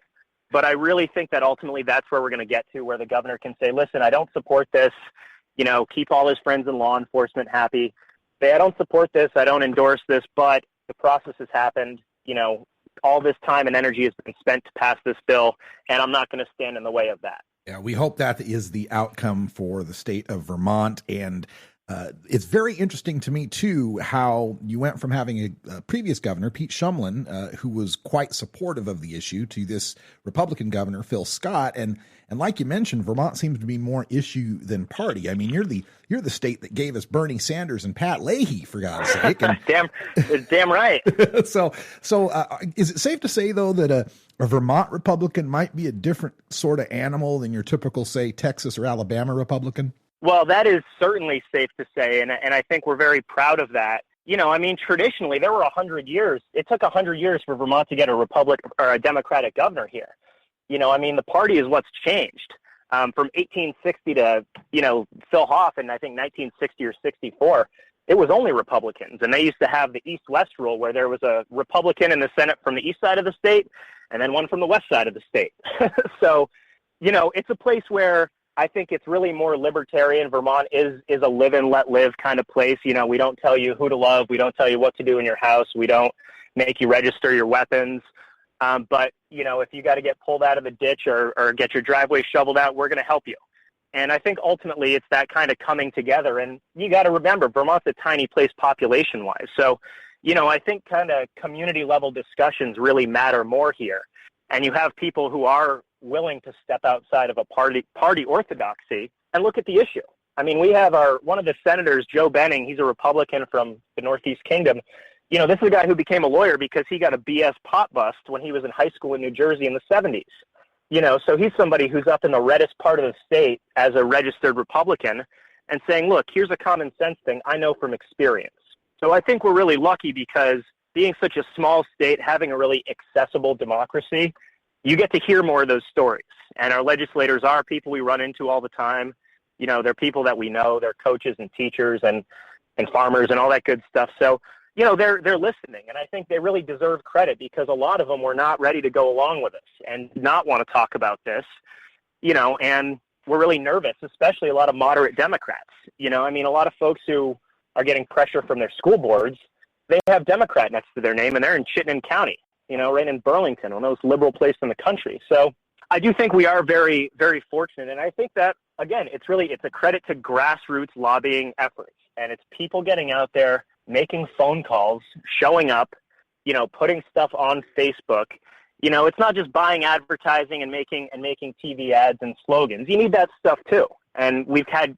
But I really think that ultimately that's where we're going to get to, where the governor can say, listen, I don't support this, keep all his friends in law enforcement happy. Say, I don't support this, I don't endorse this, but the process has happened. All this time and energy has been spent to pass this bill, and I'm not going to stand in the way of that. Yeah, we hope that is the outcome for the state of Vermont. And it's very interesting to me, too, how you went from having a previous governor, Pete Shumlin, who was quite supportive of the issue, to this Republican governor, Phil Scott. And like you mentioned, Vermont seems to be more issue than party. I mean, you're the state that gave us Bernie Sanders and Pat Leahy, for God's sake. And damn right. So is it safe to say, though, that a Vermont Republican might be a different sort of animal than your typical, say, Texas or Alabama Republican? Well, that is certainly safe to say, and I think we're very proud of that. Traditionally, there were 100 years. It took 100 years for Vermont to get a Republican or a Democratic governor here. The party is what's changed. From 1860 to, Phil Hoff in, I think, 1960 or 64, it was only Republicans. And they used to have the East-West rule, where there was a Republican in the Senate from the east side of the state and then one from the west side of the state. So, it's a place where I think it's really more libertarian. Vermont is a live and let live kind of place. We don't tell you who to love. We don't tell you what to do in your house. We don't make you register your weapons. But, if you got to get pulled out of a ditch or get your driveway shoveled out, we're going to help you. And I think ultimately it's that kind of coming together. And you got to remember, Vermont's a tiny place population-wise. So, I think kind of community-level discussions really matter more here. And you have people who are willing to step outside of a party orthodoxy and look at the issue. I mean, we have one of the senators, Joe Benning. He's a Republican from the Northeast Kingdom. This is a guy who became a lawyer because he got a BS pot bust when he was in high school in New Jersey in the 70s. So he's somebody who's up in the reddest part of the state as a registered Republican and saying, look, here's a common sense thing I know from experience. So I think we're really lucky because being such a small state, having a really accessible democracy, you get to hear more of those stories. And our legislators are people we run into all the time. They're people that we know. They're coaches and teachers and farmers and all that good stuff. So, they're listening. And I think they really deserve credit because a lot of them were not ready to go along with us and not want to talk about this, and we're really nervous, especially a lot of moderate Democrats. A lot of folks who are getting pressure from their school boards, they have Democrat next to their name, and they're in Chittenden County, right in Burlington, one of the most liberal places in the country. So I do think we are very, very fortunate. And I think that, again, it's a credit to grassroots lobbying efforts. And it's people getting out there, making phone calls, showing up, putting stuff on Facebook. It's not just buying advertising and making TV ads and slogans. You need that stuff too. And we've had,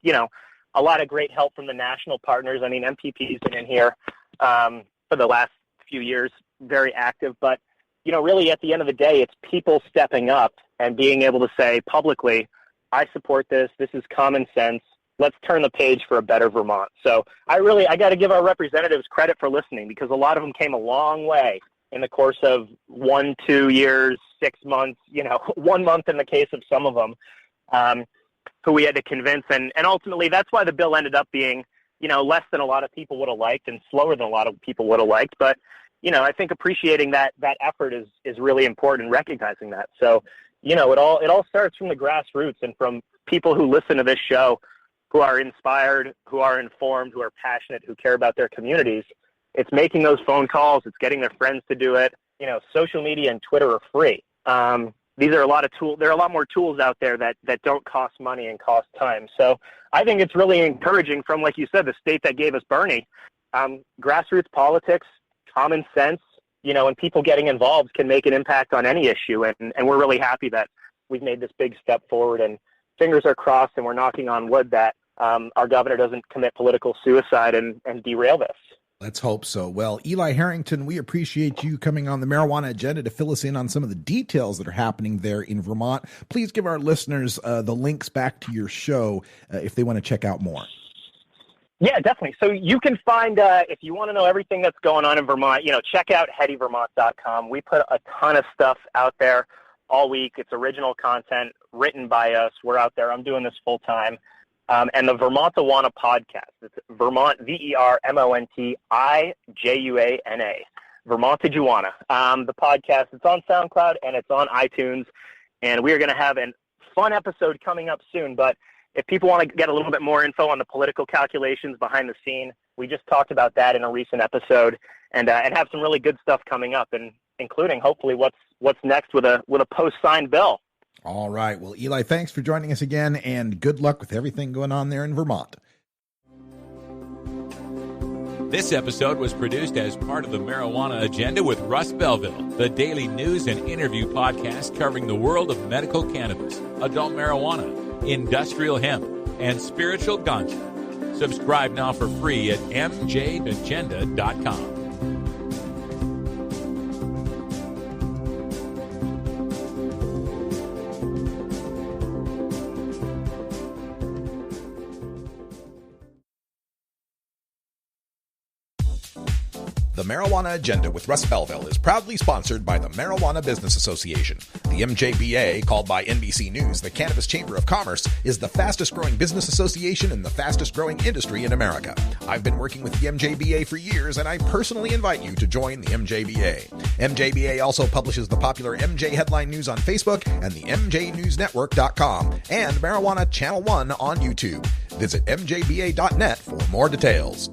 a lot of great help from the national partners. I mean, MPP's been in here for the last few years, very active. But, really at the end of the day, it's people stepping up and being able to say publicly, I support this. This is common sense. Let's turn the page for a better Vermont. So I got to give our representatives credit for listening because a lot of them came a long way in the course of 1, 2 years, 6 months, 1 month in the case of some of them, who we had to convince. And ultimately that's why the bill ended up being, less than a lot of people would have liked and slower than a lot of people would have liked. But, I think appreciating that effort is really important, recognizing that. So, it all starts from the grassroots and from people who listen to this show, who are inspired, who are informed, who are passionate, who care about their communities. It's making those phone calls. It's getting their friends to do it. Social media and Twitter are free. These are a lot of tools. There are a lot more tools out there that don't cost money and cost time. So I think it's really encouraging from, like you said, the state that gave us Bernie. Grassroots politics, common sense, and people getting involved can make an impact on any issue. And we're really happy that we've made this big step forward. And fingers are crossed, and we're knocking on wood that our governor doesn't commit political suicide and derail this. Let's hope so. Well, Eli Harrington, we appreciate you coming on the Marijuana Agenda to fill us in on some of the details that are happening there in Vermont. Please give our listeners the links back to your show if they want to check out more. Yeah, definitely. So you can find, if you want to know everything that's going on in Vermont, check out headyvermont.com. We put a ton of stuff out there all week. It's original content written by us. We're out there. I'm doing this full time. And the Vermontajuana podcast. It's Vermont, VermontIJuana. Vermontajuana. The podcast, it's on SoundCloud and it's on iTunes. and we are going to have a fun episode coming up soon. But if people want to get a little bit more info on the political calculations behind the scene, we just talked about that in a recent episode, and have some really good stuff coming up, and including hopefully what's next with a post-signed bill. All right. Well, Eli, thanks for joining us again, and good luck with everything going on there in Vermont. This episode was produced as part of the Marijuana Agenda with Russ Belville, the daily news and interview podcast covering the world of medical cannabis, adult marijuana, industrial hemp, and spiritual ganja. Subscribe now for free at mjagenda.com. The Marijuana Agenda with Russ Belville is proudly sponsored by the Marijuana Business Association. The MJBA, called by NBC News the Cannabis Chamber of Commerce, is the fastest growing business association and the fastest growing industry in America. I've been working with the MJBA for years, and I personally invite you to join the MJBA. MJBA also publishes the popular MJ Headline News on Facebook and the MJNewsNetwork.com and Marijuana Channel 1 on YouTube. Visit mjba.net for more details.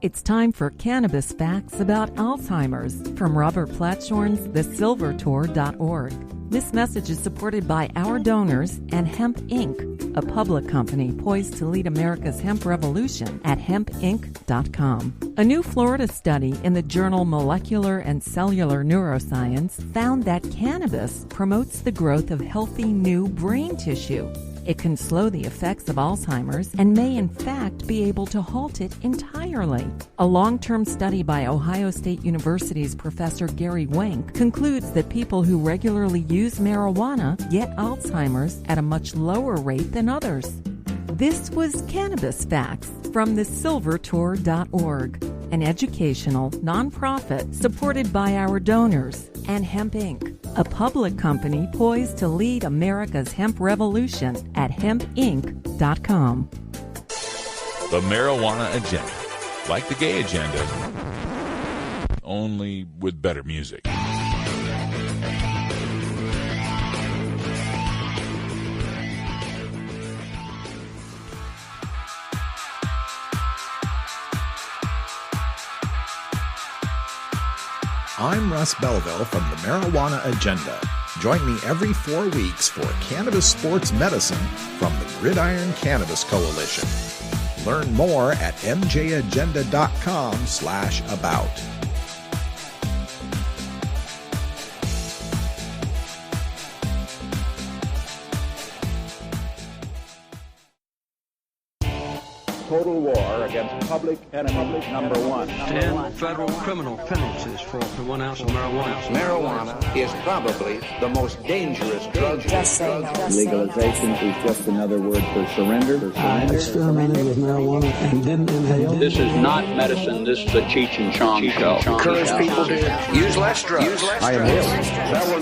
It's time for Cannabis Facts about Alzheimer's from Robert Platshorn's thesilvertour.org. This message is supported by our donors and Hemp Inc., a public company poised to lead America's hemp revolution at hempinc.com. A new Florida study in the journal Molecular and Cellular Neuroscience found that cannabis promotes the growth of healthy new brain tissue. It can slow the effects of Alzheimer's and may in fact be able to halt it entirely. A long-term study by Ohio State University's Professor Gary Wenk concludes that people who regularly use marijuana get Alzheimer's at a much lower rate than others. This was Cannabis Facts from thesilvertour.org, an educational nonprofit supported by our donors and Hemp Inc., a public company poised to lead America's hemp revolution at hempinc.com. The Marijuana Agenda, like the gay agenda, only with better music. I'm Russ Belville from the Marijuana Agenda. Join me every 4 weeks for Cannabis Sports Medicine from the Gridiron Cannabis Coalition. Learn more at mjagenda.com/about. Total war against public enemy number one. 10 federal criminal penalties for 1 ounce of marijuana. Marijuana is probably the most dangerous drug. Legalization is just another word for surrender. I experimented with marijuana and didn't inhale. This is not medicine. This is a Cheech and Chong show. Encourage people to use less drugs. I am ill.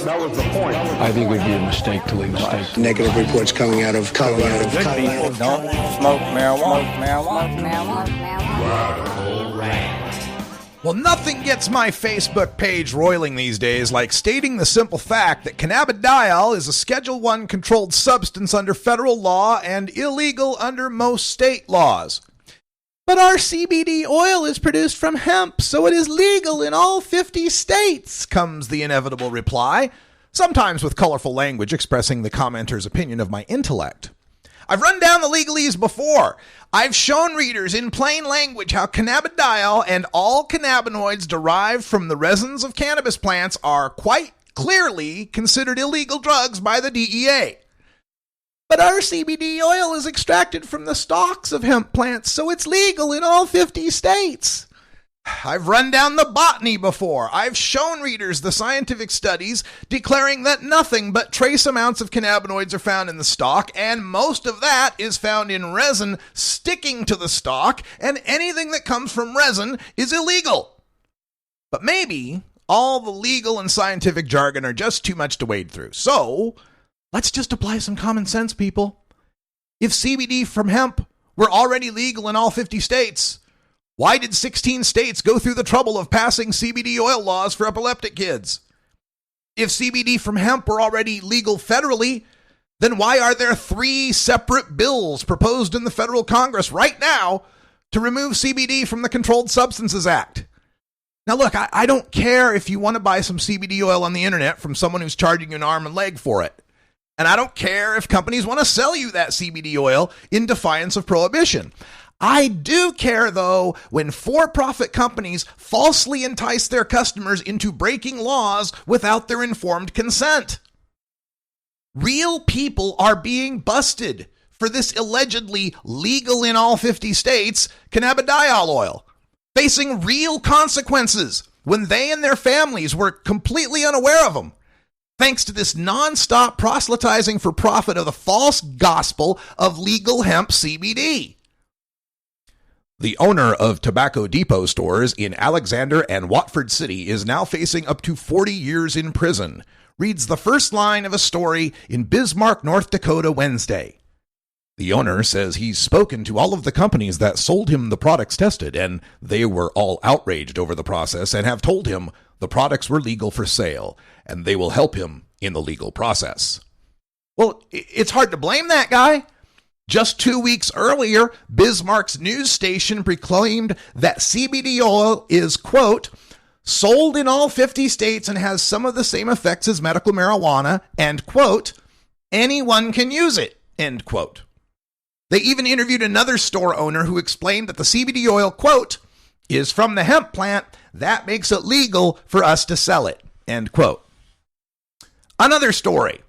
That was the point. I think it would be a mistake to legalize. Negative reports coming out of Colorado. People don't smoke marijuana. Well, nothing gets my Facebook page roiling these days like stating the simple fact that cannabidiol is a Schedule I controlled substance under federal law and illegal under most state laws. But our CBD oil is produced from hemp, so it is legal in all 50 states, comes the inevitable reply, sometimes with colorful language expressing the commenter's opinion of my intellect. I've run down the legalese before. I've shown readers in plain language how cannabidiol and all cannabinoids derived from the resins of cannabis plants are quite clearly considered illegal drugs by the DEA. But our CBD oil is extracted from the stalks of hemp plants, so it's legal in all 50 states. I've run down the botany before. I've shown readers the scientific studies declaring that nothing but trace amounts of cannabinoids are found in the stalk, and most of that is found in resin sticking to the stalk, and anything that comes from resin is illegal. But maybe all the legal and scientific jargon are just too much to wade through. So, let's just apply some common sense, people. If CBD from hemp were already legal in all 50 states, why did 16 states go through the trouble of passing CBD oil laws for epileptic kids? If CBD from hemp were already legal federally, then why are there 3 separate bills proposed in the federal Congress right now to remove CBD from the Controlled Substances Act? Now, look, I don't care if you want to buy some CBD oil on the internet from someone who's charging you an arm and leg for it. And I don't care if companies want to sell you that CBD oil in defiance of prohibition. I do care, though, when for-profit companies falsely entice their customers into breaking laws without their informed consent. Real people are being busted for this allegedly legal in all 50 states cannabidiol oil, facing real consequences when they and their families were completely unaware of them, thanks to this nonstop proselytizing for profit of the false gospel of legal hemp CBD. The owner of Tobacco Depot stores in Alexander and Watford City is now facing up to 40 years in prison, reads the first line of a story in Bismarck, North Dakota, Wednesday. The owner says he's spoken to all of the companies that sold him the products tested, and they were all outraged over the process and have told him the products were legal for sale, and they will help him in the legal process. Well, it's hard to blame that guy. Just 2 weeks earlier, Bismarck's news station proclaimed that CBD oil is, quote, sold in all 50 states and has some of the same effects as medical marijuana, and, quote, anyone can use it, end quote. They even interviewed another store owner who explained that the CBD oil, quote, is from the hemp plant. That makes it legal for us to sell it, end quote. Another story.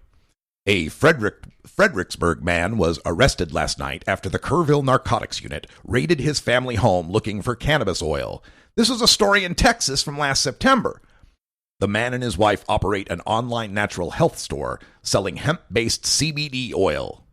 A Fredericksburg man was arrested last night after the Kerrville Narcotics Unit raided his family home looking for cannabis oil. This was a story in Texas from last September. The man and his wife operate an online natural health store selling hemp-based CBD oil.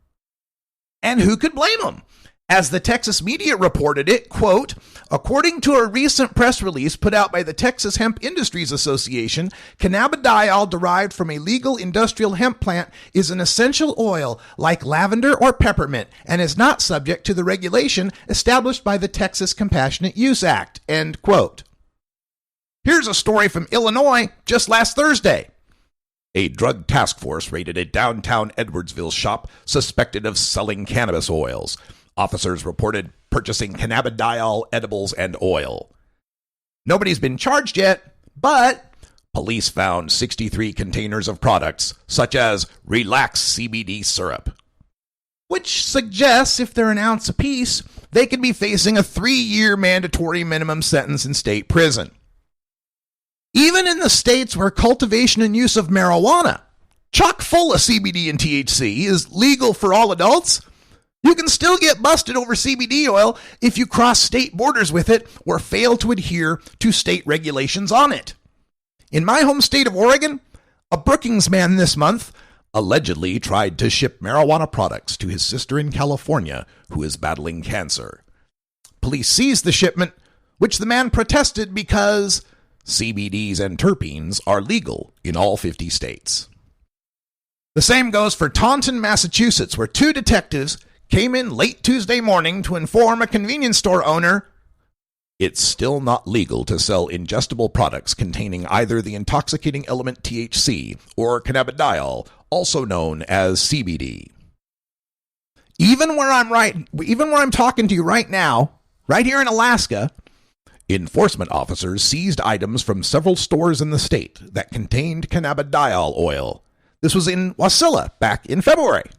And who could blame them? As the Texas media reported it, quote, according to a recent press release put out by the Texas Hemp Industries Association, cannabidiol derived from a legal industrial hemp plant is an essential oil like lavender or peppermint and is not subject to the regulation established by the Texas Compassionate Use Act, end quote. Here's a story from Illinois just last Thursday. A drug task force raided a downtown Edwardsville shop suspected of selling cannabis oils. Officers reported purchasing cannabidiol edibles and oil. Nobody's been charged yet, but police found 63 containers of products, such as Relax CBD syrup, which suggests if they're an ounce apiece, they could be facing a 3-year mandatory minimum sentence in state prison. Even in the states where cultivation and use of marijuana, chock full of CBD and THC, is legal for all adults, you can still get busted over CBD oil if you cross state borders with it or fail to adhere to state regulations on it. In my home state of Oregon, a Brookings man this month allegedly tried to ship marijuana products to his sister in California who is battling cancer. Police seized the shipment, which the man protested because CBDs and terpenes are legal in all 50 states. The same goes for Taunton, Massachusetts, where 2 detectives came in late Tuesday morning to inform a convenience store owner it's still not legal to sell ingestible products containing either the intoxicating element THC or cannabidiol, also known as CBD. Even where I'm talking to you right now, right here in Alaska, enforcement officers seized items from several stores in the state that contained cannabidiol oil. This was in Wasilla back in February.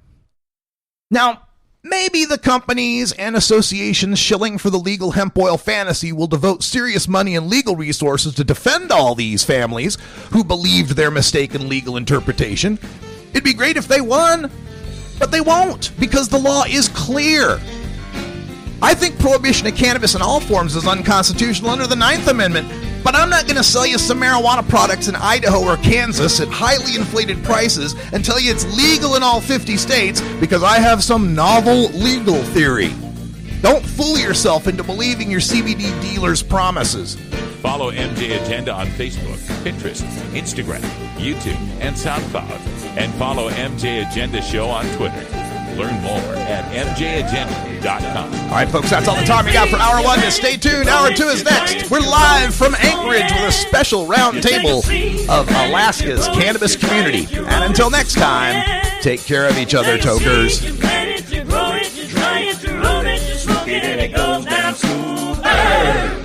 Now, maybe the companies and associations shilling for the legal hemp oil fantasy will devote serious money and legal resources to defend all these families who believed their mistaken legal interpretation. It'd be great if they won, but they won't because the law is clear. I think prohibition of cannabis in all forms is unconstitutional under the 9th Amendment, but I'm not going to sell you some marijuana products in Idaho or Kansas at highly inflated prices and tell you it's legal in all 50 states because I have some novel legal theory. Don't fool yourself into believing your CBD dealer's promises. Follow MJ Agenda on Facebook, Pinterest, Instagram, YouTube, and SoundCloud. And follow MJ Agenda Show on Twitter. Learn more at mjagenda.com. All right, folks, that's all the time we got for Hour 1. Stay tuned. Hour 2 is next. We're live from Anchorage with a special roundtable of Alaska's cannabis community. And until next time, take care of each other, tokers. It goes down smooth.